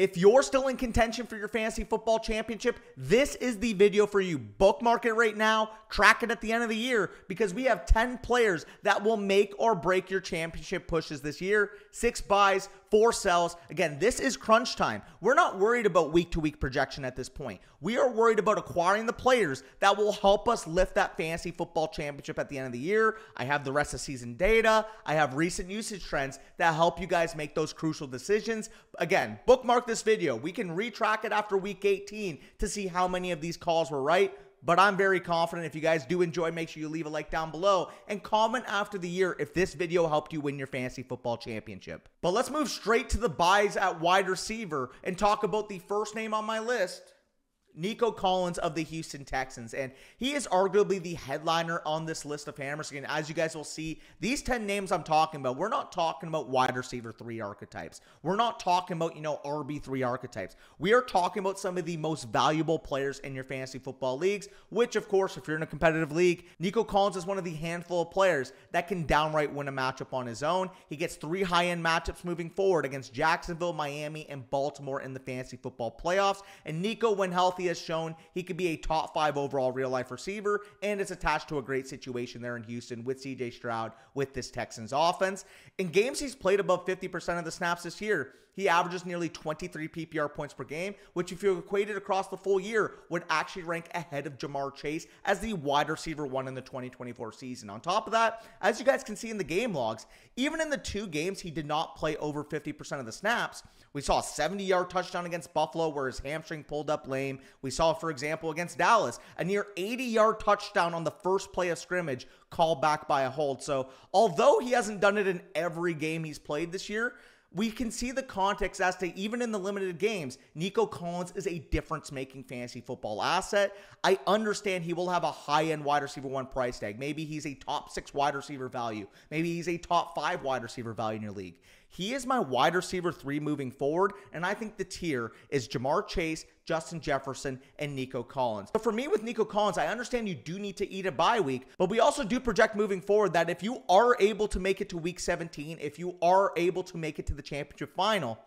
If you're still in contention for your fantasy football championship, this is the video for you. Bookmark it right now, track it at the end of the year, because we have 10 players that will make or break your championship pushes this year. 6 buys, 4 sells. Again, this is crunch time. We're not worried about week-to-week projection at this point. We are worried about acquiring the players that will help us lift that fantasy football championship at the end of the year. I have the rest of season data. I have recent usage trends that help you guys make those crucial decisions. Again, bookmark this video. We can retrack it after week 18 to see how many of these calls were right. But I'm very confident. If you guys do enjoy, make sure you leave a like down below and comment after the year if this video helped you win your fantasy football championship. But let's move straight to the buys at wide receiver and talk about the first name on my list, Nico Collins of the Houston Texans. And he is arguably the headliner on this list of hammers. Again, as you guys will see, these 10 names I'm talking about, we're not talking about wide receiver 3 archetypes. We're not talking about, RB3 archetypes. We are talking about some of the most valuable players in your fantasy football leagues, which, of course, if you're in a competitive league, Nico Collins is one of the handful of players that can downright win a matchup on his own. He gets 3 high-end matchups moving forward against Jacksonville, Miami, and Baltimore in the fantasy football playoffs. And Nico, when healthy, has shown he could be a top 5 overall real-life receiver, and it's attached to a great situation there in Houston with CJ Stroud with this Texans offense. In games he's played above 50% of the snaps this year, he averages nearly 23 PPR points per game, which if you equated across the full year would actually rank ahead of Jamar Chase as the wide receiver 1 in the 2024 season. On top of that, as you guys can see in the game logs, even in the 2 games he did not play over 50% of the snaps, we saw a 70-yard touchdown against Buffalo where his hamstring pulled up lame. We saw, for example, against Dallas, a near 80-yard touchdown on the first play of scrimmage called back by a hold. So although he hasn't done it in every game he's played this year, we can see the context as to even in the limited games, Nico Collins is a difference-making fantasy football asset. I understand he will have a high-end wide receiver 1 price tag. Maybe he's a top 6 wide receiver value. Maybe he's a top 5 wide receiver value in your league. He is my wide receiver 3 moving forward, and I think the tier is Jamar Chase, Justin Jefferson, and Nico Collins. So for me with Nico Collins, I understand you do need to eat a bye week, but we also do project moving forward that if you are able to make it to week 17, if you are able to make it to the championship final,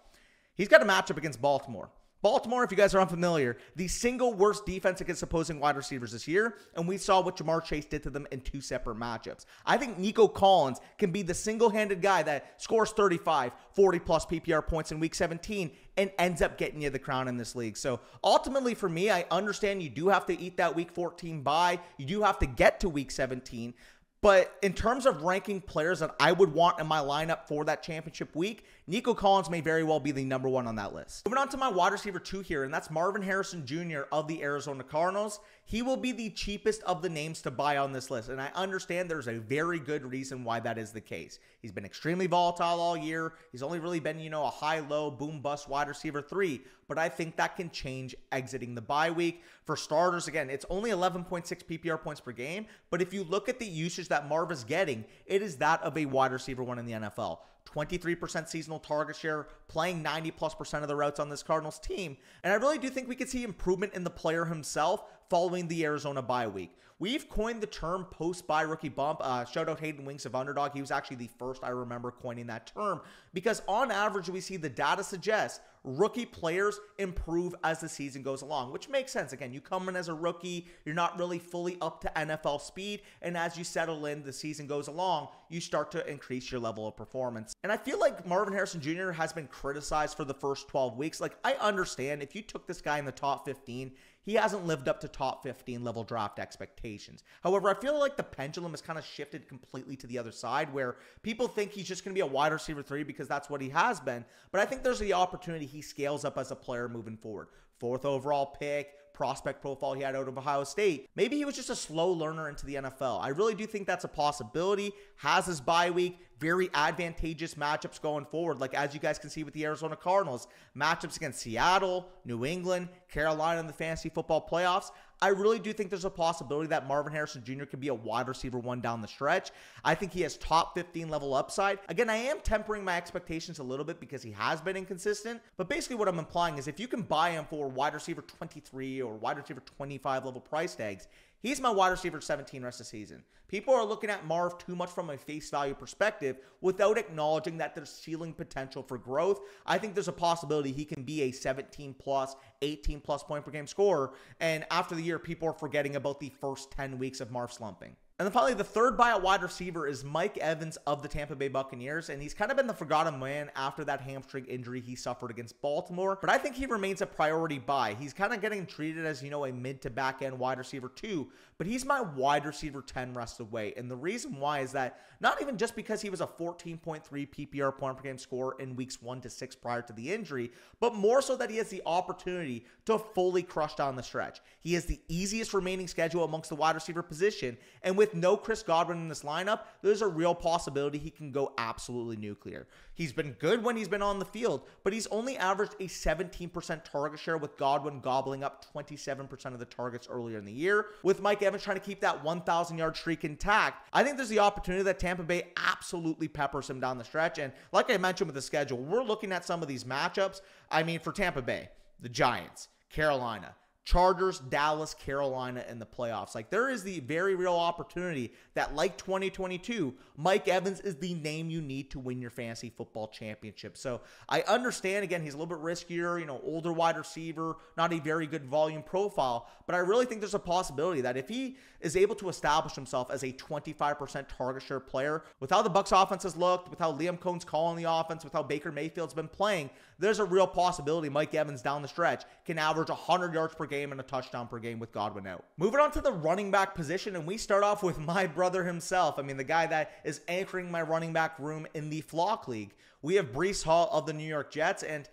he's got a matchup against Baltimore. Baltimore, if you guys are unfamiliar, the single worst defense against opposing wide receivers this year, and we saw what Jamar Chase did to them in 2 separate matchups. I think Nico Collins can be the single-handed guy that scores 35, 40-plus PPR points in Week 17 and ends up getting you the crown in this league. So ultimately for me, I understand you do have to eat that Week 14 bye. You do have to get to Week 17. But in terms of ranking players that I would want in my lineup for that championship week, Nico Collins may very well be the number 1 on that list. Moving on to my wide receiver 2 here, and that's Marvin Harrison Jr. of the Arizona Cardinals. He will be the cheapest of the names to buy on this list, and I understand there's a very good reason why that is the case. He's been extremely volatile all year. He's only really been, a high-low, boom-bust wide receiver 3, but I think that can change exiting the bye week. For starters, again, it's only 11.6 PPR points per game, but if you look at the usage that Marv is getting, it is that of a wide receiver 1 in the NFL. 23% seasonal target share, playing 90+% of the routes on this Cardinals team. And I really do think we could see improvement in the player himself following the Arizona bye week. We've coined the term post-bye rookie bump. Shout out Hayden Winks of Underdog. He was actually the first I remember coining that term because on average, we see the data suggests rookie players improve as the season goes along, which makes sense. Again, you come in as a rookie, you're not really fully up to NFL speed, and as you settle in, the season goes along, you start to increase your level of performance. And I feel like Marvin Harrison Jr. has been criticized for the first 12 weeks. Like, I understand if you took this guy in the top 15, he hasn't lived up to top 15 level draft expectations. However, I feel like the pendulum has kind of shifted completely to the other side where people think he's just going to be a wide receiver 3 because that's what he has been. But I think there's the opportunity he scales up as a player moving forward. 4th overall pick, prospect profile he had out of Ohio State. Maybe he was just a slow learner into the NFL. I really do think that's a possibility. Has his bye week, very advantageous matchups going forward. Like as you guys can see with the Arizona Cardinals, matchups against Seattle, New England, Carolina in the fantasy football playoffs. I really do think there's a possibility that Marvin Harrison Jr. can be a wide receiver 1 down the stretch. I think he has top 15 level upside. Again, I am tempering my expectations a little bit because he has been inconsistent, but basically what I'm implying is if you can buy him for wide receiver 23 or wide receiver 25 level price tags, He's my wide receiver 17 rest of the season. People are looking at Marv too much from a face value perspective without acknowledging that there's ceiling potential for growth. I think there's a possibility he can be a 17 plus, 18 plus point per game scorer. And after the year, people are forgetting about the first 10 weeks of Marv slumping. And then finally, the third buyout wide receiver is Mike Evans of the Tampa Bay Buccaneers, and he's kind of been the forgotten man after that hamstring injury he suffered against Baltimore, but I think he remains a priority buy. He's kind of getting treated as, a mid to back end wide receiver 2, but he's my wide receiver 10 rest of the way, and the reason why is that not even just because he was a 14.3 PPR point per game scorer in weeks 1 to 6 prior to the injury, but more so that he has the opportunity to fully crush down the stretch. He has the easiest remaining schedule amongst the wide receiver position, and with no Chris Godwin in this lineup, there's a real possibility he can go absolutely nuclear. He's been good when he's been on the field, but he's only averaged a 17% target share, with Godwin gobbling up 27% of the targets earlier in the year. With Mike Evans trying to keep that 1,000-yard streak intact, I think there's the opportunity that Tampa Bay absolutely peppers him down the stretch. And like I mentioned with the schedule, we're looking at some of these matchups. I mean, for Tampa Bay, the Giants, Carolina, Chargers, Dallas, Carolina in the playoffs. Like, there is the very real opportunity that, like 2022, Mike Evans is the name you need to win your fantasy football championship. So I understand, again, he's a little bit riskier, older wide receiver, not a very good volume profile, but I really think there's a possibility that if he is able to establish himself as a 25% target share player, with how the Bucs offense has looked, with how Liam Cohn's calling the offense, with how Baker Mayfield's been playing, there's a real possibility Mike Evans down the stretch can average 100 yards per game and a touchdown per game with Godwin out. Moving on to the running back position, and we start off with my brother himself. I mean, the guy that is anchoring my running back room in the Flock League. We have Breece Hall of the New York Jets, and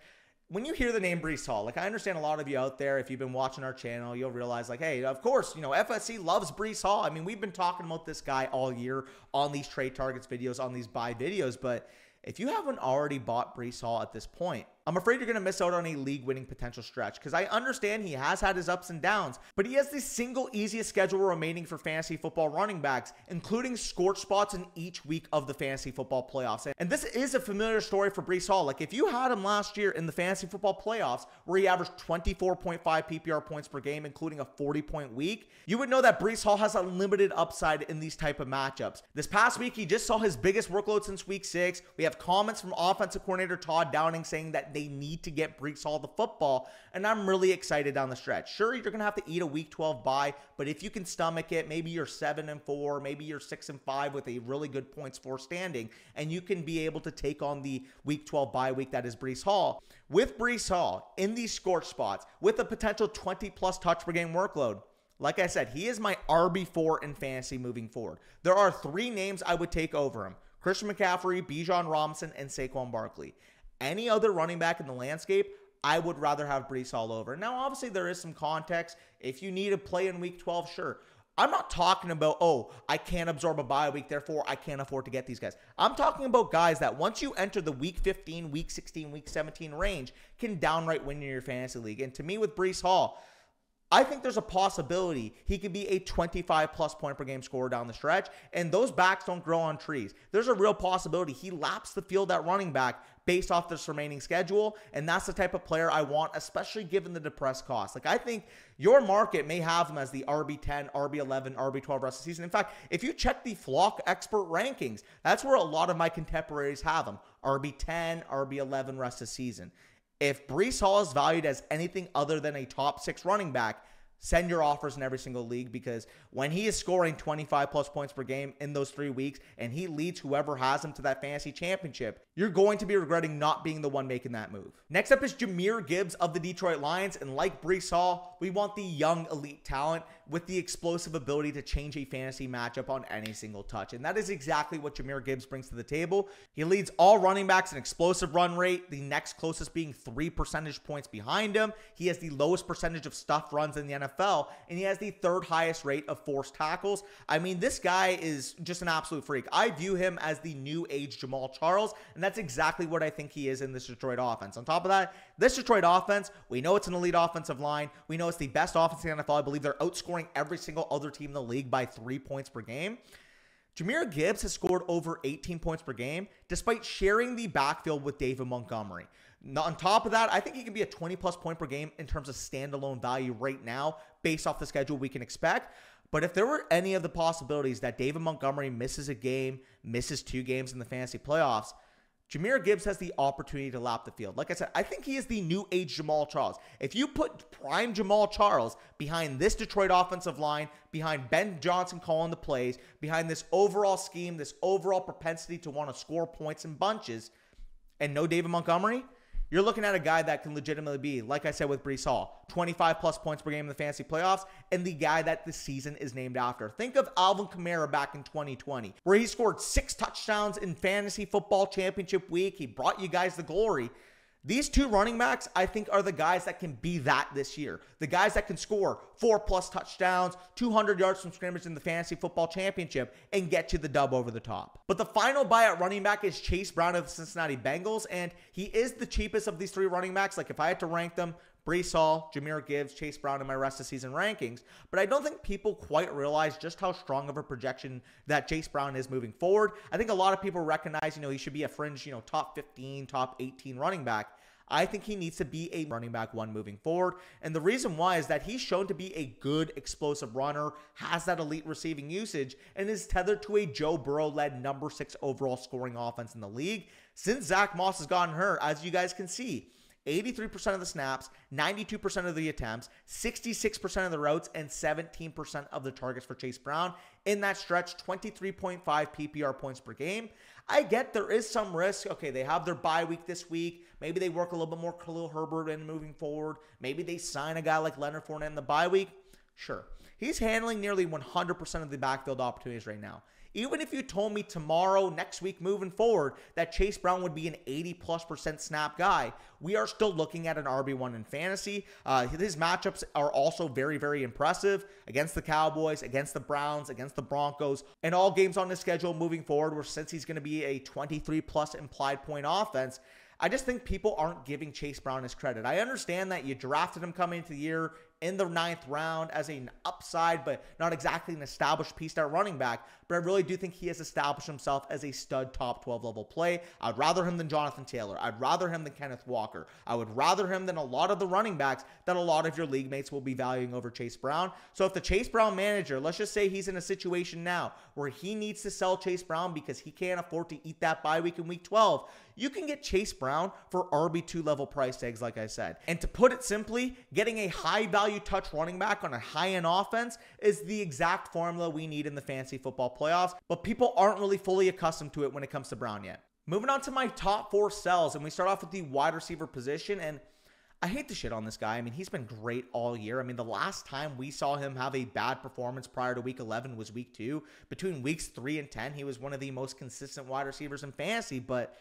when you hear the name Breece Hall, like, I understand a lot of you out there, if you've been watching our channel, you'll realize, like, hey, of course, FSC loves Breece Hall. I mean, we've been talking about this guy all year on these trade targets videos, on these buy videos, but if you haven't already bought Breece Hall at this point, I'm afraid you're going to miss out on a league-winning potential stretch, because I understand he has had his ups and downs, but he has the single easiest schedule remaining for fantasy football running backs, including scorch spots in each week of the fantasy football playoffs. And this is a familiar story for Breece Hall. Like, if you had him last year in the fantasy football playoffs, where he averaged 24.5 PPR points per game, including a 40-point week, you would know that Breece Hall has a limited upside in these type of matchups. This past week, he just saw his biggest workload since week 6. We have comments from offensive coordinator Todd Downing saying that they need to get Breece Hall the football, and I'm really excited down the stretch. Sure, you're going to have to eat a week 12 bye, but if you can stomach it, maybe you're 7-4, maybe you're 6-5 with a really good points for standing, and you can be able to take on the week 12 bye week that is Breece Hall. With Breece Hall in these scorch spots, with a potential 20-plus touch per game workload, like I said, he is my RB4 in fantasy moving forward. There are 3 names I would take over him: Christian McCaffrey, Bijan Robinson, and Saquon Barkley. Any other running back in the landscape, I would rather have Breece Hall over. Now, obviously, there is some context. If you need a play in week 12, sure. I'm not talking about, oh, I can't absorb a bye week, therefore I can't afford to get these guys. I'm talking about guys that once you enter the week 15, week 16, week 17 range, can downright win in your fantasy league. And to me, with Breece Hall, I think there's a possibility he could be a 25-plus point per game scorer down the stretch, and those backs don't grow on trees. There's a real possibility he laps the field at running back based off this remaining schedule, and that's the type of player I want, especially given the depressed cost. Like, I think your market may have him as the RB10, RB11, RB12 rest of the season. In fact, if you check the Flock expert rankings, that's where a lot of my contemporaries have him: RB10, RB11 rest of the season. If Breece Hall is valued as anything other than a top 6 running back, send your offers in every single league, because when he is scoring 25-plus points per game in those 3 weeks and he leads whoever has him to that fantasy championship, you're going to be regretting not being the one making that move. Next up is Jahmyr Gibbs of the Detroit Lions, and like Breece Hall, we want the young elite talent with the explosive ability to change a fantasy matchup on any single touch, and that is exactly what Jahmyr Gibbs brings to the table. He leads all running backs in explosive run rate, the next closest being 3 percentage points behind him. He has the lowest percentage of stuffed runs in the NFL, and he has the 3rd highest rate of forced tackles. I mean, this guy is just an absolute freak. I view him as the new age Jamal Charles, and that's exactly what I think he is in this Detroit offense. On top of that, this Detroit offense, we know it's an elite offensive line. We know it's the best offense in the NFL. I believe they're outscoring every single other team in the league by 3 points per game. Jahmyr Gibbs has scored over 18 points per game despite sharing the backfield with David Montgomery. On top of that, I think he can be a 20-plus point per game in terms of standalone value right now based off the schedule we can expect. But if there were any of the possibilities that David Montgomery misses a game, misses 2 games in the fantasy playoffs, Jahmyr Gibbs has the opportunity to lap the field. Like I said, I think he is the new age Jamal Charles. If you put prime Jamal Charles behind this Detroit offensive line, behind Ben Johnson calling the plays, behind this overall scheme, this overall propensity to want to score points in bunches, and no David Montgomery, you're looking at a guy that can legitimately be, like I said with Breece Hall, 25 plus points per game in the fantasy playoffs, and the guy that the season is named after. Think of Alvin Kamara back in 2020, where he scored 6 touchdowns in fantasy football championship week. He brought you guys the glory. These 2 running backs, I think, are the guys that can be that this year. The guys that can score 4+ touchdowns, 200 yards from scrimmage in the fantasy football championship, and get you the dub over the top. But the final buy at running back is Chase Brown of the Cincinnati Bengals, and he is the cheapest of these 3 running backs. Like, if I had to rank them, Breece Hall, Jahmyr Gibbs, Chase Brown in my rest of season rankings. But I don't think people quite realize just how strong of a projection that Chase Brown is moving forward. I think a lot of people recognize, he should be a fringe, top 15, top 18 running back. I think he needs to be a running back 1 moving forward. And the reason why is that he's shown to be a good explosive runner, has that elite receiving usage, and is tethered to a Joe Burrow-led number 6 overall scoring offense in the league. Since Zach Moss has gotten hurt, as you guys can see, 83% of the snaps, 92% of the attempts, 66% of the routes, and 17% of the targets for Chase Brown. In that stretch, 23.5 PPR points per game. I get there is some risk. Okay, they have their bye week this week. Maybe they work a little bit more Khalil Herbert in moving forward. Maybe they sign a guy like Leonard Fournette in the bye week. Sure. He's handling nearly 100% of the backfield opportunities right now. Even if you told me tomorrow, next week, moving forward, that Chase Brown would be an 80+% snap guy, we are still looking at an RB1 in fantasy. His matchups are also very, very impressive against the Cowboys, against the Browns, against the Broncos, and all games on his schedule moving forward, where since he's going to be a 23+ implied point offense, I just think people aren't giving Chase Brown his credit. I understand that you drafted him coming into the year in the 9th round as an upside, but not exactly an established piece at running back. But I really do think he has established himself as a stud top 12 level play. I'd rather him than Jonathan Taylor. I'd rather him than Kenneth Walker. I would rather him than a lot of the running backs that a lot of your league mates will be valuing over Chase Brown. So if the Chase Brown manager, let's just say he's in a situation now where he needs to sell Chase Brown because he can't afford to eat that bye week in week 12, you can get Chase Brown for RB2 level price tags, like I said. And to put it simply, getting a high value touch running back on a high-end offense is the exact formula we need in the fantasy football playoffs, but people aren't really fully accustomed to it when it comes to Brown yet. Moving on to my top 4 sells, and we start off with the wide receiver position, and I hate to shit on this guy. I mean, he's been great all year. I mean, the last time we saw him have a bad performance prior to week 11 was week 2. Between weeks 3 and 10, he was one of the most consistent wide receivers in fantasy, but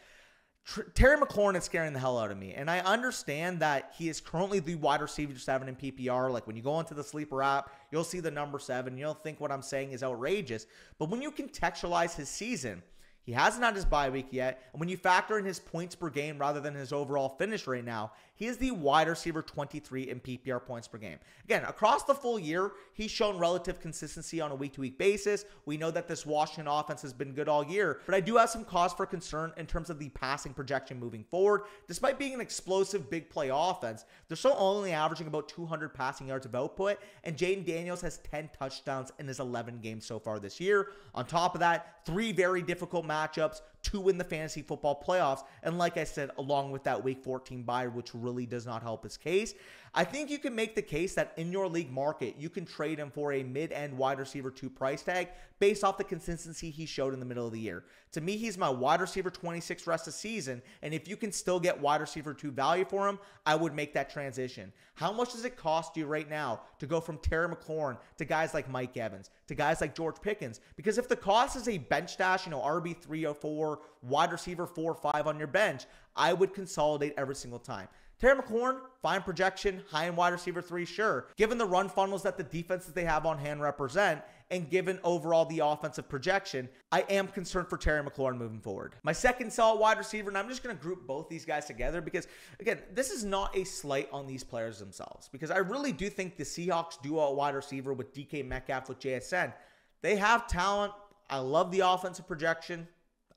Terry McLaurin is scaring the hell out of me. And I understand that he is currently the wide receiver 7 in PPR. Like, when you go into the Sleeper app, you'll see the number 7. You'll think what I'm saying is outrageous. But when you contextualize his season, he hasn't had his bye week yet. And when you factor in his points per game rather than his overall finish right now, he is the wide receiver 23 in PPR points per game. Again, across the full year, he's shown relative consistency on a week-to-week basis. We know that this Washington offense has been good all year, but I do have some cause for concern in terms of the passing projection moving forward. Despite being an explosive big play offense, they're still only averaging about 200 passing yards of output, and Jaden Daniels has 10 touchdowns in his 11 games so far this year. On top of that, 3 very difficult matchups, 2 in the fantasy football playoffs, and like I said, along with that week 14 bye, which really does not help his case. I think you can make the case that in your league market, you can trade him for a mid-end wide receiver 2 price tag based off the consistency he showed in the middle of the year. To me, he's my wide receiver 26 rest of season, and if you can still get wide receiver 2 value for him, I would make that transition. How much does it cost you right now to go from Terry McLaurin to guys like Mike Evans, to guys like George Pickens? Because if the cost is a bench stash, RB 3 or 4, wide receiver 4 or 5 on your bench, I would consolidate every single time. Terry McLaurin, fine projection, high-end wide receiver 3, sure. Given the run funnels that the defenses they have on hand represent, and given overall the offensive projection, I am concerned for Terry McLaurin moving forward. My second sell wide receiver, and I'm just going to group both these guys together because, again, this is not a slight on these players themselves, because I really do think the Seahawks duo at wide receiver with DK Metcalf with JSN, they have talent. I love the offensive projection.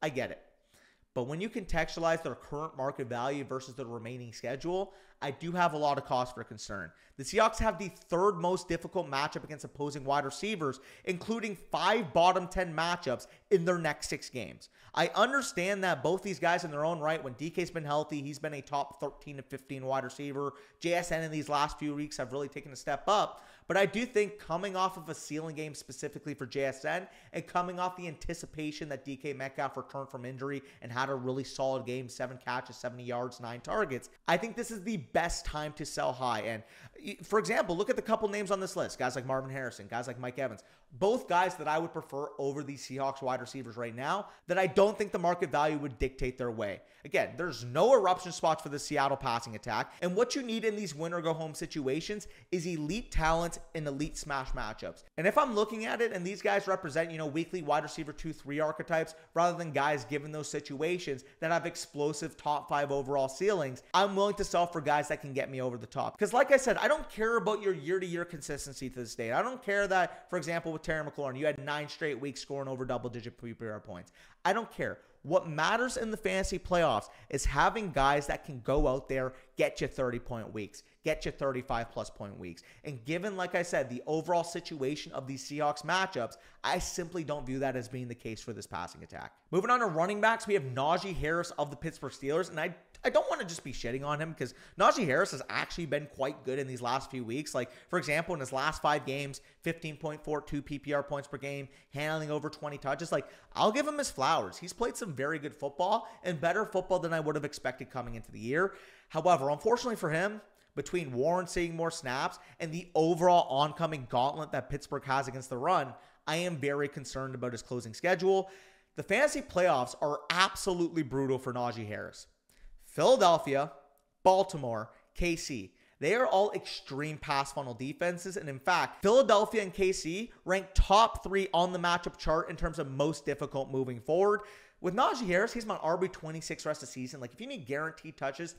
I get it. But when you contextualize their current market value versus the remaining schedule, I do have a lot of cause for concern. The Seahawks have the third most difficult matchup against opposing wide receivers, including 5 bottom 10 matchups in their next 6 games. I understand that both these guys in their own right, when DK's been healthy, he's been a top 13 to 15 wide receiver. JSN in these last few weeks have really taken a step up. But I do think coming off of a ceiling game specifically for JSN and coming off the anticipation that DK Metcalf returned from injury and had a really solid game, 7 catches, 70 yards, 9 targets, I think this is the best time to sell high. And for example, look at the couple names on this list. Guys like Marvin Harrison, guys like Mike Evans. Both guys that I would prefer over these Seahawks wide receivers right now that I don't think the market value would dictate their way. Again, there's no eruption spots for the Seattle passing attack. And what you need in these win or go home situations is elite talent in elite smash matchups. And if I'm looking at it and these guys represent, weekly wide receiver 2-3 archetypes rather than guys given those situations that have explosive top 5 overall ceilings, I'm willing to sell for guys that can get me over the top. Because like I said, I don't care about your year-to-year consistency to this date. I don't care that, for example, with Terry McLaurin, you had 9 straight weeks scoring over double-digit PPR points. I don't care. What matters in the fantasy playoffs is having guys that can go out there, get you 30-point weeks, get you 35-plus point weeks. And given, like I said, the overall situation of these Seahawks matchups, I simply don't view that as being the case for this passing attack. Moving on to running backs, we have Najee Harris of the Pittsburgh Steelers, and I don't want to just be shitting on him because Najee Harris has actually been quite good in these last few weeks. Like, for example, in his last 5 games, 15.42 PPR points per game, handling over 20 touches. Like, I'll give him his flowers. He's played some very good football and better football than I would have expected coming into the year. However, unfortunately for him, between Warren seeing more snaps and the overall oncoming gauntlet that Pittsburgh has against the run, I am very concerned about his closing schedule. The fantasy playoffs are absolutely brutal for Najee Harris. Philadelphia, Baltimore, KC. They are all extreme pass funnel defenses. And in fact, Philadelphia and KC rank top 3 on the matchup chart in terms of most difficult moving forward. With Najee Harris, he's my RB26 rest of the season. Like, if you need guaranteed touches,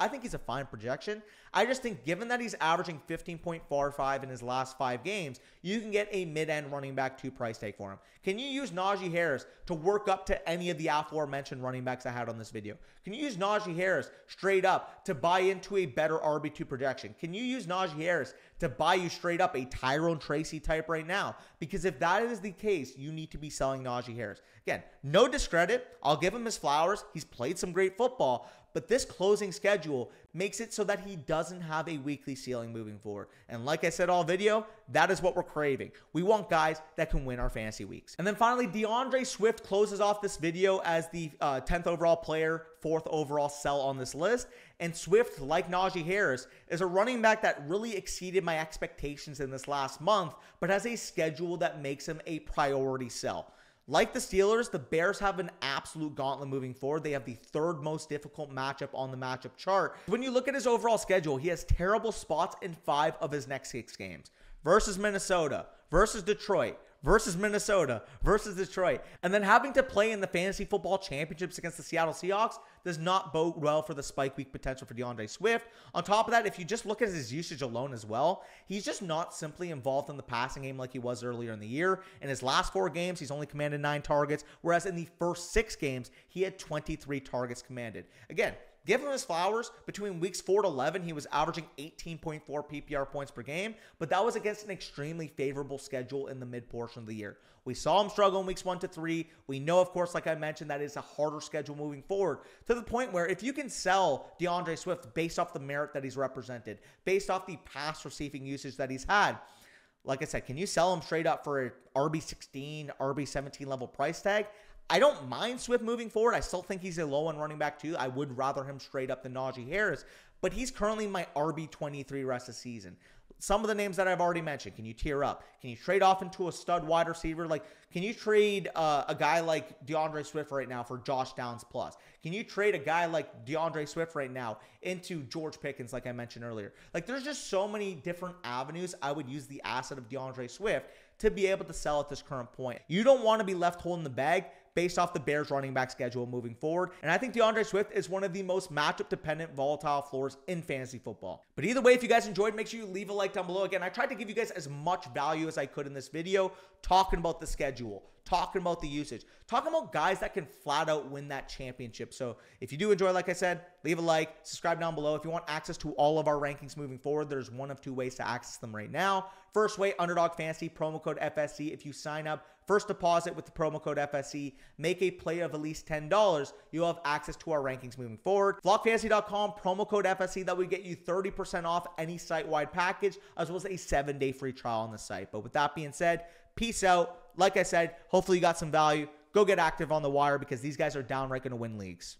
I think he's a fine projection. I just think given that he's averaging 15.45 in his last 5 games, you can get a mid-end running back 2 price tag for him. Can you use Najee Harris to work up to any of the aforementioned running backs I had on this video? Can you use Najee Harris straight up to buy into a better RB2 projection? Can you use Najee Harris to buy you straight up a Tyrone Tracy type right now? Because if that is the case, you need to be selling Najee Harris. Again, no discredit. I'll give him his flowers. He's played some great football. But this closing schedule makes it so that he doesn't have a weekly ceiling moving forward. And like I said all video, that is what we're craving. We want guys that can win our fantasy weeks. And then finally, DeAndre Swift closes off this video as the 10th overall player, 4th overall sell on this list. And Swift, like Najee Harris, is a running back that really exceeded my expectations in this last month, but has a schedule that makes him a priority sell. Like the Steelers, the Bears have an absolute gauntlet moving forward. They have the 3rd most difficult matchup on the matchup chart. When you look at his overall schedule, he has terrible spots in 5 of his next 6 games. Versus Minnesota, versus Detroit, versus Minnesota, versus Detroit. And then having to play in the fantasy football championships against the Seattle Seahawks does not bode well for the spike week potential for DeAndre Swift. On top of that, if you just look at his usage alone as well, he's just not simply involved in the passing game like he was earlier in the year. In his last 4 games, he's only commanded 9 targets, whereas in the first 6 games, he had 23 targets commanded. Again, give him his flowers. Between weeks 4 to 11, he was averaging 18.4 PPR points per game, but that was against an extremely favorable schedule in the mid portion of the year. We saw him struggle in weeks 1 to 3. We know, of course, like I mentioned, that is a harder schedule moving forward, to the point where if you can sell DeAndre Swift based off the merit that he's represented, based off the pass receiving usage that he's had, like I said, can you sell him straight up for an RB16, RB17 level price tag? I don't mind Swift moving forward. I still think he's a low-end running back too. I would rather him straight up than Najee Harris, but he's currently my RB23 rest of the season. Some of the names that I've already mentioned, can you tier up? Can you trade off into a stud wide receiver? Like, can you trade a guy like DeAndre Swift right now for Josh Downs plus? Can you trade a guy like DeAndre Swift right now into George Pickens, like I mentioned earlier? Like, there's just so many different avenues I would use the asset of DeAndre Swift to be able to sell at this current point. You don't want to be left holding the bag based off the Bears running back schedule moving forward. And I think DeAndre Swift is one of the most matchup-dependent, volatile floors in fantasy football. But either way, if you guys enjoyed, make sure you leave a like down below. Again, I tried to give you guys as much value as I could in this video, talking about the schedule, talking about the usage, talking about guys that can flat out win that championship. So if you do enjoy, like I said, leave a like, subscribe down below. If you want access to all of our rankings moving forward, there's one of two ways to access them right now. First way, Underdog Fantasy, promo code FSC. If you sign up, first deposit with the promo code FSC, make a play of at least $10, you'll have access to our rankings moving forward. VlogFantasy.com, promo code FSC, that would get you 30% off any site-wide package, as well as a 7-day free trial on the site. But with that being said, peace out. Like I said, hopefully you got some value. Go get active on the wire because these guys are downright going to win leagues.